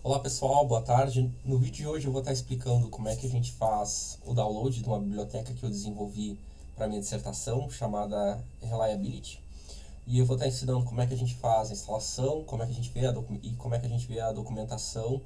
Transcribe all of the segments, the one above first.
Olá pessoal, boa tarde. No vídeo de hoje eu vou estar explicando como é que a gente faz o download de uma biblioteca que eu desenvolvi para minha dissertação, chamada Reliability. E eu vou estar ensinando como é que a gente faz a instalação, como é que a gente vê como é que a gente vê a documentação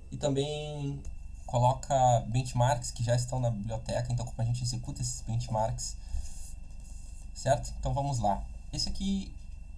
e também coloca benchmarks que já estão na biblioteca, então como a gente executa esses benchmarks, certo? Então vamos lá. Esse aqui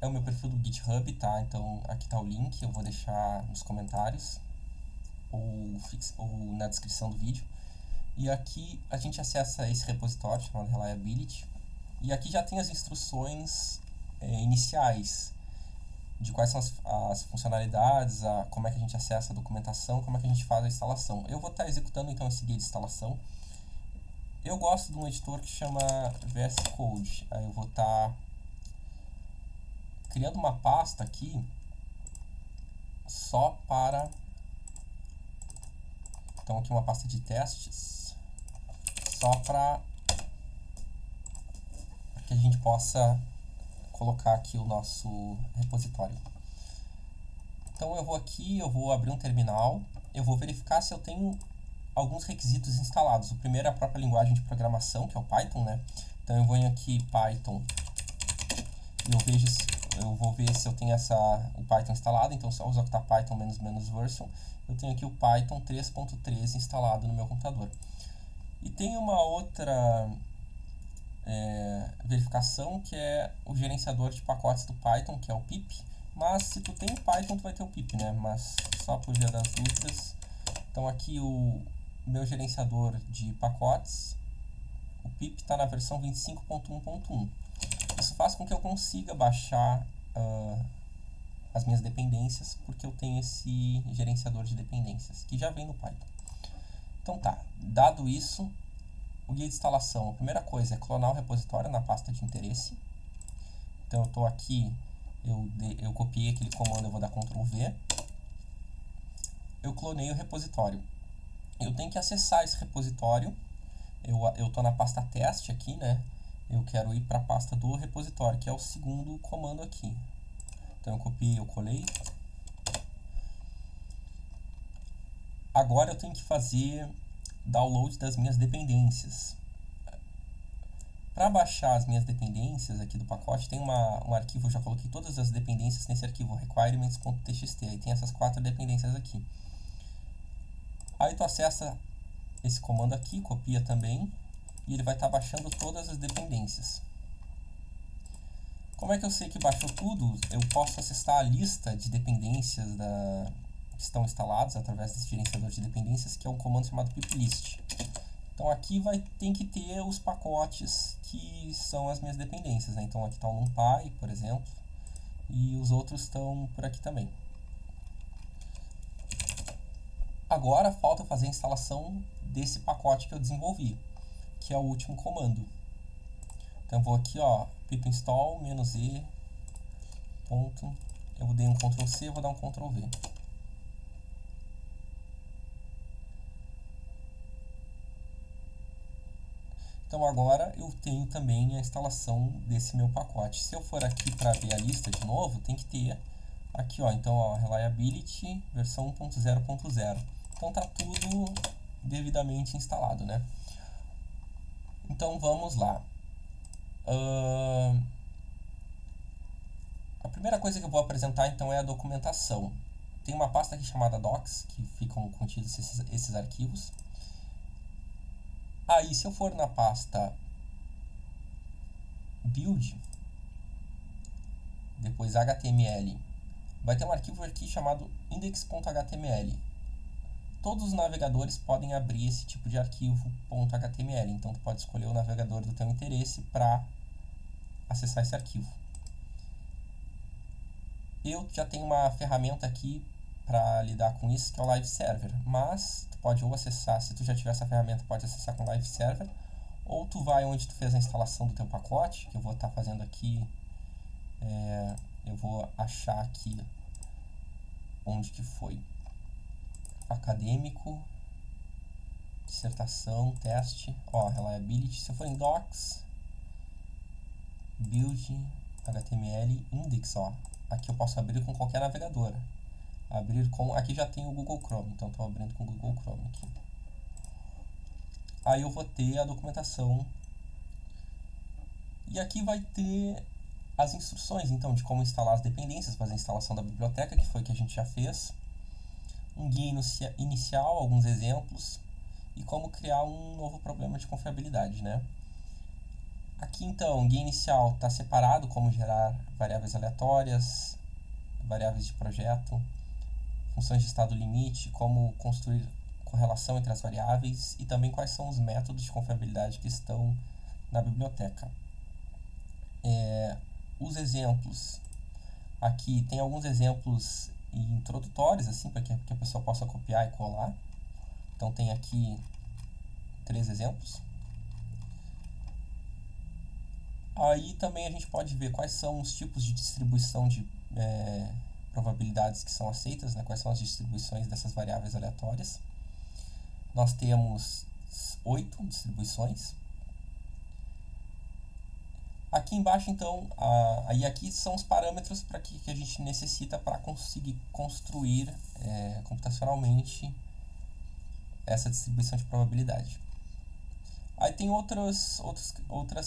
é o meu perfil do GitHub, tá? Então aqui está o link, eu vou deixar nos comentários ou na descrição do vídeo. E aqui a gente acessa esse repositório chamado Reliability. E aqui já tem as instruções iniciais de quais são as funcionalidades, como é que a gente acessa a documentação, como é que a gente faz a instalação. Eu vou estar executando então esse guia de instalação. Eu gosto de um editor que chama VS Code. Aí eu vou estar criando uma pasta aqui só para... Então aqui uma pasta de testes, só para que a gente possa colocar aqui o nosso repositório. Então eu vou aqui, eu vou abrir um terminal, eu vou verificar se eu tenho alguns requisitos instalados. O primeiro é a própria linguagem de programação, que é o Python, né? Então eu venho aqui Python e eu vou ver se eu tenho o Python instalado. Então só usar Python --version. Eu tenho aqui o Python 3.3 instalado no meu computador. E tem uma outra verificação, que é o gerenciador de pacotes do Python, que é o pip. Mas se tu tem o Python, tu vai ter o pip, né? Mas só por via das dúvidas. Então aqui o meu gerenciador de pacotes, o pip está na versão 25.1.1. Isso faz com que eu consiga baixar as minhas dependências, porque eu tenho esse gerenciador de dependências, que já vem no Python. Então tá, dado isso, o guia de instalação, a primeira coisa é clonar o repositório na pasta de interesse. Então eu estou aqui, eu copiei aquele comando, eu vou dar Ctrl V. Eu clonei o repositório. Eu tenho que acessar esse repositório. Eu estou na pasta teste aqui, né? Eu quero ir para a pasta do repositório, que é o segundo comando aqui. Então eu copiei, eu colei. Agora eu tenho que fazer download das minhas dependências. Para baixar as minhas dependências aqui do pacote, tem um arquivo, eu já coloquei todas as dependências nesse arquivo, requirements.txt, aí tem essas 4 dependências aqui. Aí tu acessa esse comando aqui, copia também, e ele vai estar baixando todas as dependências. Como é que eu sei que baixou tudo? Eu posso acessar a lista de dependências que estão instaladas através desse gerenciador de dependências, que é um comando chamado piplist. Então aqui tem que ter os pacotes que são as minhas dependências, né? Então aqui está o NumPy, por exemplo, e os outros estão por aqui também. Agora falta fazer a instalação desse pacote que eu desenvolvi, que é o último comando. Então eu vou aqui, ó, pip install -e, ponto, eu dei um Ctrl C, vou dar um Ctrl V. Então agora eu tenho também a instalação desse meu pacote. Se eu for aqui para ver a lista de novo, tem que ter aqui, ó, então, ó, Reliability versão 1.0.0. Então tá tudo devidamente instalado, né? Então vamos lá. A primeira coisa que eu vou apresentar então é a documentação. Tem uma pasta aqui chamada docs, que ficam contidos esses arquivos. Aí, se eu for na pasta build, depois HTML, vai ter um arquivo aqui chamado index.html. Todos os navegadores podem abrir esse tipo de arquivo .html, então tu pode escolher o navegador do teu interesse para acessar esse arquivo. Eu já tenho uma ferramenta aqui para lidar com isso, que é o Live Server, mas tu pode ou acessar, se tu já tiver essa ferramenta, pode acessar com o Live Server, ou tu vai onde tu fez a instalação do teu pacote, que eu vou estar fazendo aqui, eu vou achar aqui onde que foi. Acadêmico, dissertação, teste, ó, reliability. Se eu for em docs, build, HTML, index, ó, aqui eu posso abrir com qualquer navegador. Abrir com... Aqui já tem o Google Chrome, então estou abrindo com o Google Chrome aqui. Aí eu vou ter a documentação. E aqui vai ter as instruções, então, de como instalar as dependências, fazer a instalação da biblioteca, que foi o que a gente já fez. Um guia inicial, alguns exemplos. E como criar um novo problema de confiabilidade, né? Aqui, então, guia inicial está separado, como gerar variáveis aleatórias, variáveis de projeto, funções de estado limite, como construir correlação entre as variáveis e também quais são os métodos de confiabilidade que estão na biblioteca. Os exemplos, aqui tem alguns exemplos introdutórios, assim, para que a pessoa possa copiar e colar. Então tem aqui 3 exemplos. Aí também a gente pode ver quais são os tipos de distribuição de probabilidades que são aceitas, né? Quais são as distribuições dessas variáveis aleatórias. Nós temos 8 distribuições. Aqui embaixo, então, aí aqui são os parâmetros para que a gente necessita para conseguir construir computacionalmente essa distribuição de probabilidade. Aí tem outras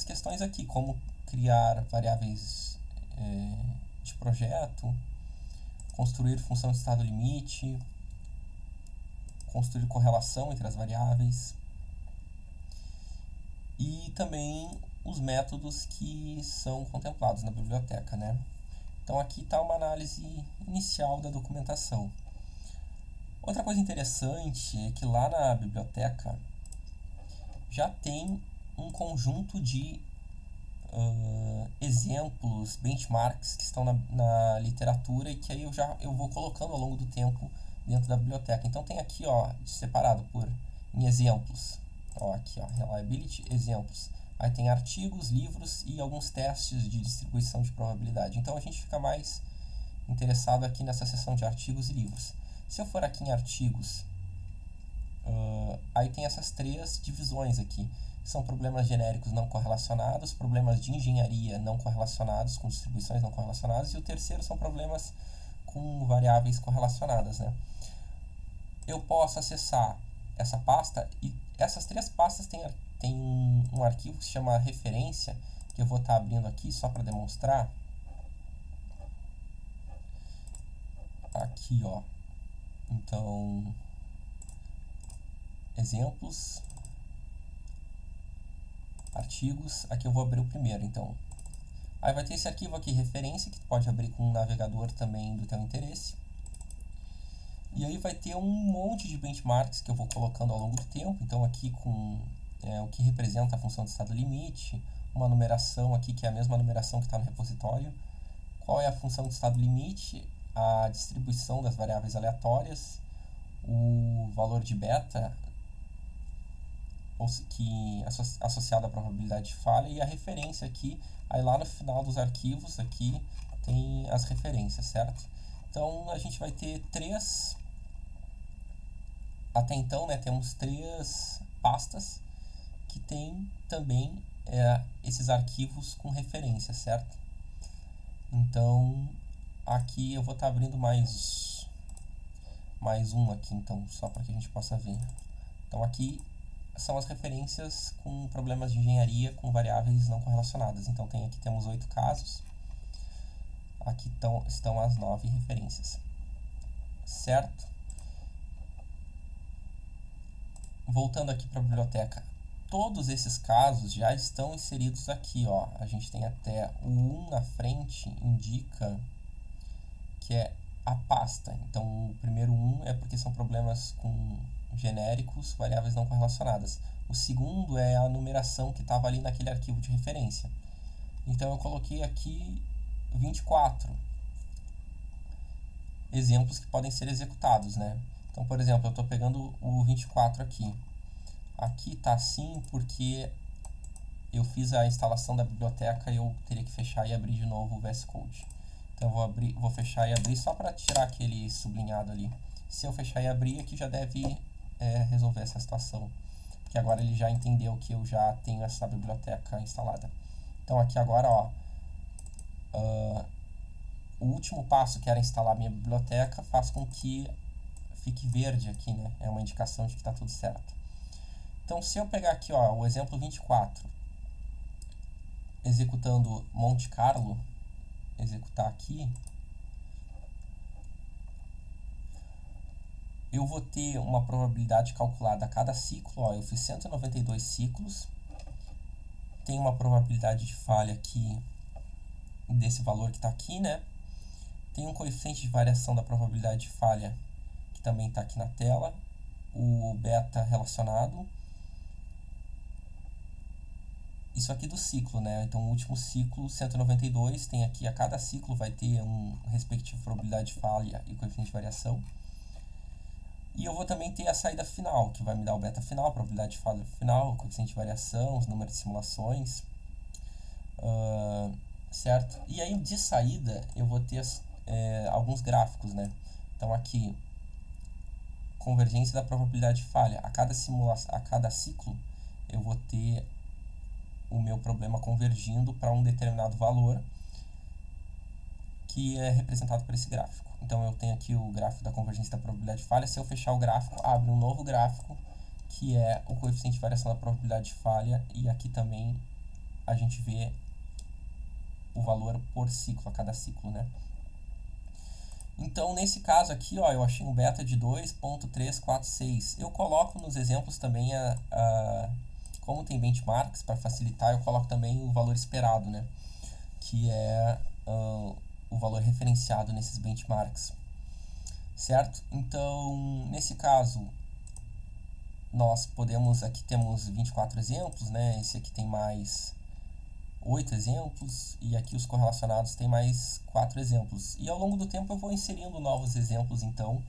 questões aqui, como criar variáveis de projeto, construir função de estado limite, construir correlação entre as variáveis e também os métodos que são contemplados na biblioteca, né? Então aqui está uma análise inicial da documentação. Outra coisa interessante é que lá na biblioteca já tem um conjunto de exemplos, benchmarks que estão na literatura e que aí eu vou colocando ao longo do tempo dentro da biblioteca. Então tem aqui, ó, separado em exemplos. Ó, aqui, ó, reliability, exemplos. Aí tem artigos, livros e alguns testes de distribuição de probabilidade. Então a gente fica mais interessado aqui nessa seção de artigos e livros. Se eu for aqui em artigos, aí tem essas 3 divisões aqui. São problemas genéricos não correlacionados, problemas de engenharia não correlacionados, com distribuições não correlacionadas, e o terceiro são problemas com variáveis correlacionadas, né? Eu posso acessar essa pasta, e essas 3 pastas tem um arquivo que se chama referência, que eu vou estar abrindo aqui só para demonstrar. Aqui, ó. Então, exemplos, artigos, aqui eu vou abrir o primeiro, então. Aí vai ter esse arquivo aqui, referência, que tu pode abrir com um navegador também do teu interesse. E aí vai ter um monte de benchmarks que eu vou colocando ao longo do tempo. Então aqui com o que representa a função de estado limite, uma numeração aqui que é a mesma numeração que está no repositório. Qual é a função de estado limite, a distribuição das variáveis aleatórias, o valor de beta, que associado à probabilidade de falha, e a referência aqui. Aí lá no final dos arquivos aqui tem as referências, certo? Então a gente vai ter até então, né, temos 3 pastas que tem também esses arquivos com referência, certo? Então aqui eu vou estar abrindo mais um aqui, então, só para que a gente possa ver. Então aqui são as referências com problemas de engenharia com variáveis não correlacionadas. Então aqui temos 8 casos. Aqui estão as 9 referências. Certo? Voltando aqui para a biblioteca. Todos esses casos já estão inseridos aqui, ó. A gente tem até o 1 na frente, indica que é a pasta. Então o primeiro 1 é porque são problemas com genéricos, variáveis não correlacionadas. O segundo é a numeração que estava ali naquele arquivo de referência. Então eu coloquei aqui 24 exemplos que podem ser executados, né? Então, por exemplo, eu estou pegando o 24 aqui. Aqui está assim porque eu fiz a instalação da biblioteca e eu teria que fechar e abrir de novo o VS Code. Então eu vou fechar e abrir só para tirar aquele sublinhado ali. Se eu fechar e abrir, aqui já deve resolver essa situação, porque agora ele já entendeu que eu já tenho essa biblioteca instalada. Então aqui agora, ó, o último passo, que era instalar minha biblioteca, faz com que fique verde aqui, né? É uma indicação de que está tudo certo. Então, se eu pegar aqui, ó, o exemplo 24, executando Monte Carlo, executar aqui, eu vou ter uma probabilidade calculada a cada ciclo. Ó, eu fiz 192 ciclos, tem uma probabilidade de falha aqui desse valor que está aqui, né? Tem um coeficiente de variação da probabilidade de falha que também está aqui na tela, o beta relacionado. Isso aqui do ciclo, né? Então, o último ciclo, 192, tem aqui, a cada ciclo vai ter um respectivo probabilidade de falha e coeficiente de variação. E eu vou também ter a saída final, que vai me dar o beta final, a probabilidade de falha final, o coeficiente de variação, os números de simulações, certo? E aí, de saída, eu vou ter alguns gráficos, né? Então, aqui, convergência da probabilidade de falha. A cada ciclo, eu vou ter o meu problema convergindo para um determinado valor que é representado por esse gráfico. Então, eu tenho aqui o gráfico da convergência da probabilidade de falha. Se eu fechar o gráfico, abre um novo gráfico, que é o coeficiente de variação da probabilidade de falha. E aqui também a gente vê o valor por ciclo, a cada ciclo, né? Então, nesse caso aqui, ó, eu achei um beta de 2.346. Eu coloco nos exemplos também como tem benchmarks, para facilitar, eu coloco também o valor esperado, né? Que é o valor referenciado nesses benchmarks, certo? Então, nesse caso, nós podemos, aqui temos 24 exemplos, né? Esse aqui tem mais 8 exemplos, e aqui os correlacionados tem mais 4 exemplos. E ao longo do tempo eu vou inserindo novos exemplos, então,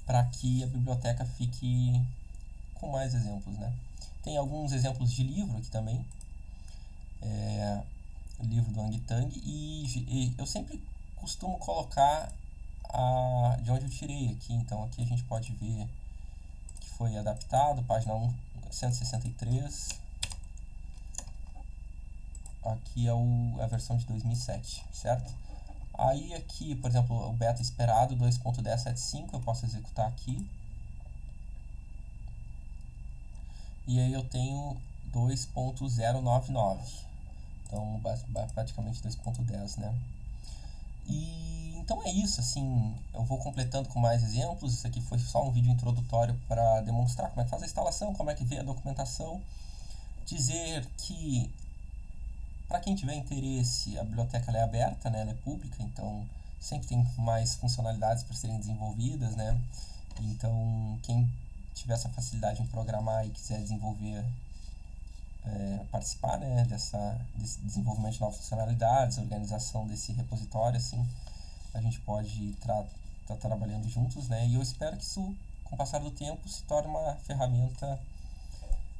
para que a biblioteca fique com mais exemplos, né? Tem alguns exemplos de livro aqui também, livro do Ang Tang, e eu sempre costumo colocar de onde eu tirei aqui. Então, aqui a gente pode ver que foi adaptado, página 163. Aqui é a versão de 2007, certo? Aí aqui, por exemplo, o beta esperado 2.1075, eu posso executar aqui. E aí eu tenho 2.099. Então, praticamente 2.10, né? E então é isso, assim, eu vou completando com mais exemplos. Isso aqui foi só um vídeo introdutório para demonstrar como é que faz a instalação, como é que vê a documentação. Dizer que, para quem tiver interesse, a biblioteca ela é aberta, né? Ela é pública, então sempre tem mais funcionalidades para serem desenvolvidas, né? Então, quem tiver essa facilidade em programar e quiser desenvolver, participar, né, desse desenvolvimento de novas funcionalidades, organização desse repositório, assim, a gente pode estar trabalhando juntos, né? E eu espero que isso, com o passar do tempo, se torne uma ferramenta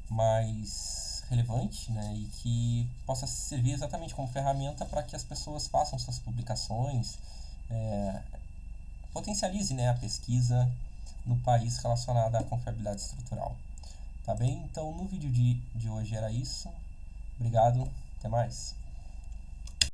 mais relevante, né? E que possa servir exatamente como ferramenta para que as pessoas façam suas publicações, potencialize, né, a pesquisa no país relacionada à confiabilidade estrutural. Tá bem? Então, no vídeo de hoje era isso. Obrigado, até mais.